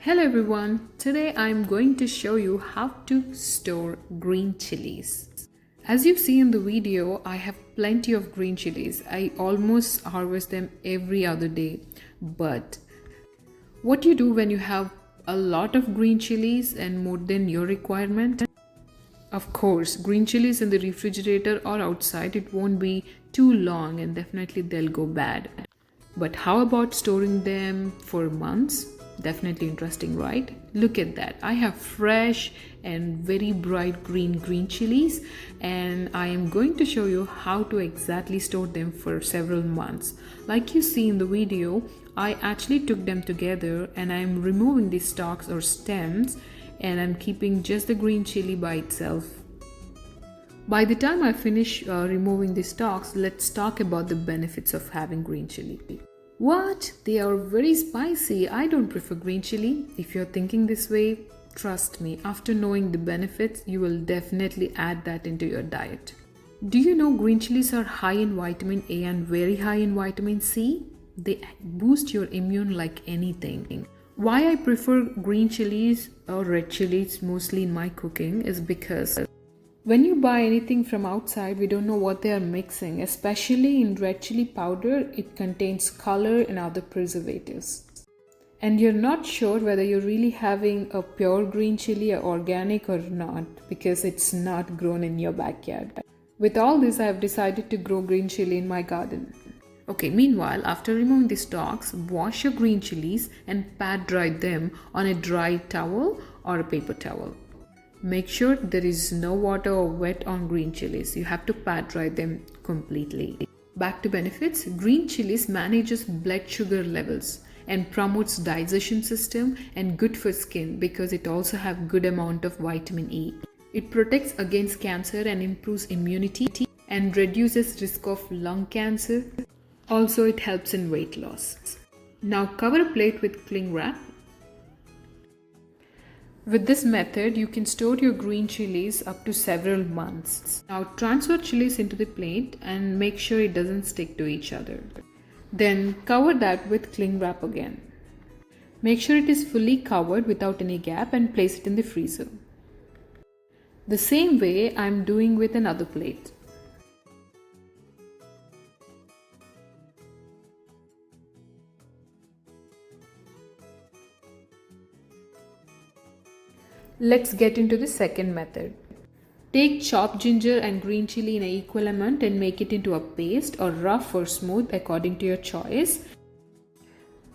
Hello everyone, today I'm going to show you how to store green chilies. As you see in the video, I have plenty of green chilies. I almost harvest them every other day. But what do you do when you have a lot of green chilies and more than your requirement? Of course, green chilies in the refrigerator or outside, it won't be too long and definitely they'll go bad. But how about storing them for months? Definitely interesting, right? Look at that. I have fresh and very bright green chilies, and I am going to show you how to exactly store them for several months. Like you see in the video, I actually took them together and I am removing the stalks or stems, and I'm keeping just the green chili by itself. By the time I finish removing the stalks, let's talk about the benefits of having green chili. What? They are very spicy. I don't prefer green chili. If you're thinking this way, trust me, after knowing the benefits, you will definitely add that into your diet. Do you know green chilies are high in vitamin A and very high in vitamin C? They boost your immune like anything. Why I prefer green chilies or red chilies mostly in my cooking is because when you buy anything from outside, we don't know what they are mixing. Especially in red chili powder, it contains color and other preservatives. And you're not sure whether you're really having a pure green chili or organic or not because it's not grown in your backyard. With all this, I have decided to grow green chili in my garden. Okay, meanwhile, after removing the stalks, wash your green chilies and pat dry them on a dry towel or a paper towel. Make sure there is no water or wet on green chilies. You have to pat dry them completely. Back to benefits. Green chilies manages blood sugar levels and promotes digestion system and good for skin because it also have good amount of vitamin E. It protects against cancer and improves immunity and reduces risk of lung cancer. Also, it helps in weight loss. Now cover a plate with cling wrap. With this method, you can store your green chilies up to several months. Now transfer chilies into the plate and make sure it doesn't stick to each other. Then cover that with cling wrap again. Make sure it is fully covered without any gap and place it in the freezer. The same way I am doing with another plate. Let's get into the second method. Take chopped ginger and green chili in an equal amount and make it into a paste or rough or smooth according to your choice.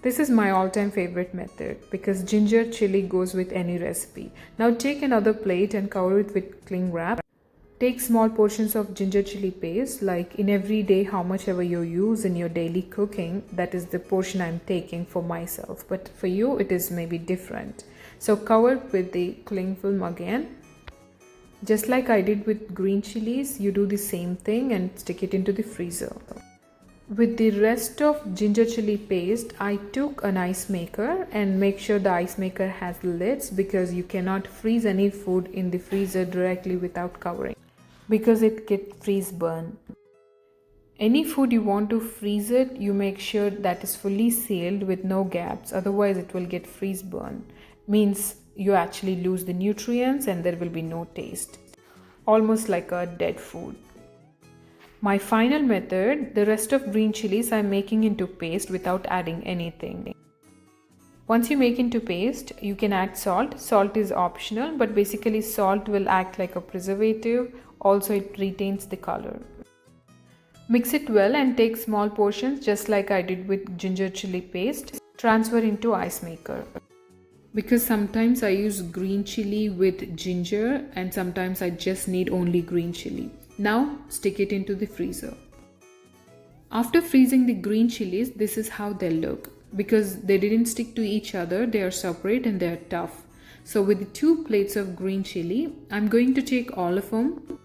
This is my all-time favorite method because ginger chili goes with any recipe. Now take another plate and cover it with cling wrap. Take small portions of ginger chili paste, like in every day how much ever you use in your daily cooking, that is the portion I'm taking for myself, but for you it is maybe different. So cover with the cling film again. Just like I did with green chilies, you do the same thing and stick it into the freezer. With the rest of ginger chili paste, I took an ice maker and make sure the ice maker has lids because you cannot freeze any food in the freezer directly without covering because it gets freeze burn. Any food you want to freeze it, you make sure that is fully sealed with no gaps, otherwise it will get freeze burn. Means you actually lose the nutrients and there will be no taste. Almost like a dead food. My final method, the rest of green chilies I'm making into paste without adding anything. Once you make into paste, you can add salt. Salt is optional, but basically salt will act like a preservative. Also, it retains the color. Mix it well and take small portions just like I did with ginger chili paste. Transfer into ice maker. Because sometimes I use green chili with ginger and sometimes I just need only green chili. Now stick it into the freezer. After freezing the green chilies, this is how they look. Because they didn't stick to each other, they are separate and they are tough. So with the 2 plates of green chili, I'm going to take all of them.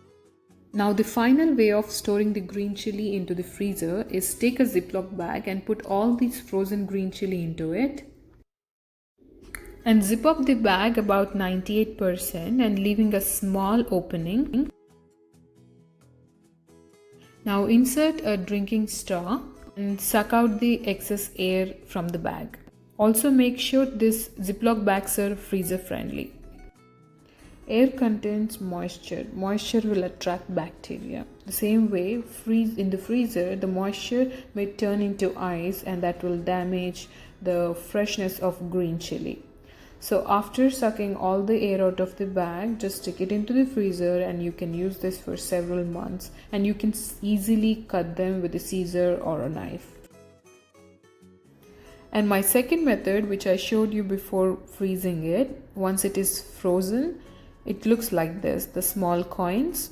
Now the final way of storing the green chili into the freezer is take a Ziploc bag and put all these frozen green chili into it. And zip up the bag about 98% and leaving a small opening. Now insert a drinking straw and suck out the excess air from the bag. Also make sure this Ziploc bags are freezer friendly. Air contains moisture. Moisture will attract bacteria. The same way, in the freezer, the moisture may turn into ice and that will damage the freshness of green chili. So after sucking all the air out of the bag, just stick it into the freezer and you can use this for several months, and you can easily cut them with a scissor or a knife. And my second method, which I showed you before freezing it, once it is frozen, it looks like this, the small coins.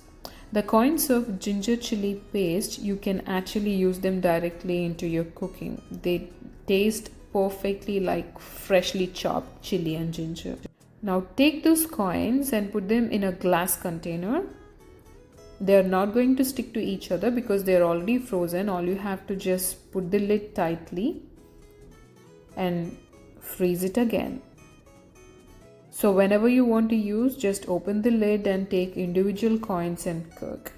The coins of ginger chili paste, you can actually use them directly into your cooking. They taste perfectly like freshly chopped chili and ginger. Now take those coins and put them in a glass container. They are not going to stick to each other because they are already frozen. All you have to just put the lid tightly and freeze it again. So whenever you want to use, just open the lid and take individual coins and cook.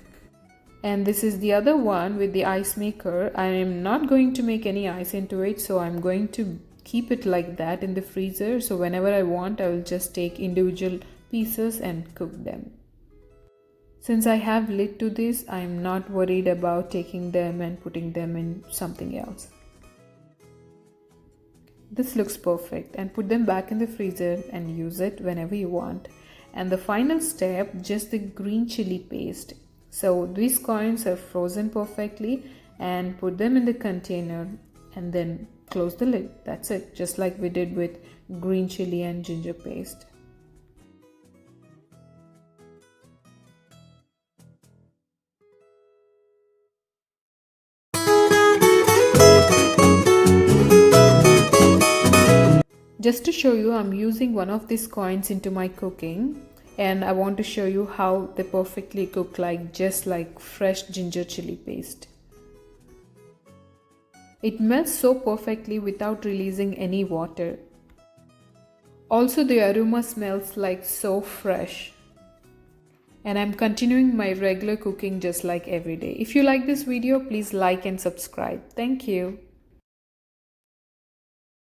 And this is the other one with the ice maker. I am not going to make any ice into it, so I'm going to keep it like that in the freezer. So whenever I want, I will just take individual pieces and cook them. Since I have lid to this, I am not worried about taking them and putting them in something else. This looks perfect, and put them back in the freezer and use it whenever you want. And the final step, just the green chili paste. So these coins are frozen perfectly, and put them in the container and then close the lid. That's it, just like we did with green chili and ginger paste. Just to show you, I'm using one of these coins into my cooking, and I want to show you how they perfectly cook just like fresh ginger chili paste. It melts so perfectly without releasing any water. Also, the aroma smells like so fresh. And I'm continuing my regular cooking just like every day. If you like this video, please like and subscribe. Thank you.